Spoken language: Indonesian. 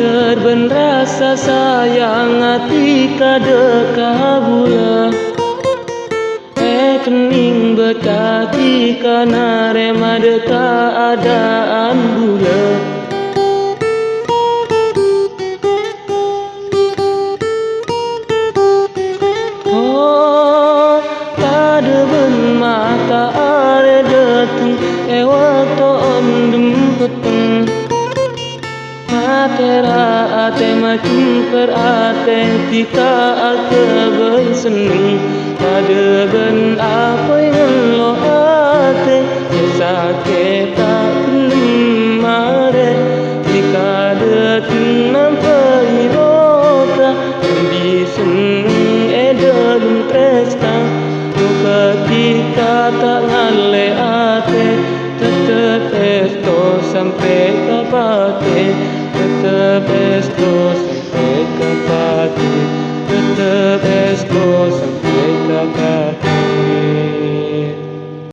serben rasa sayang hati kadeka bula kening betati kana rema deka adaan bula oh kadeben mata are detung waktu ondem peteng matera ate macam per ate tika ake ben seneng kadeben apa yang lo ate sake tak kelem mare tika detung nampai roka di seneng edalum tresna ketika tak ngale ate tetep esto sampai kapate tetep esto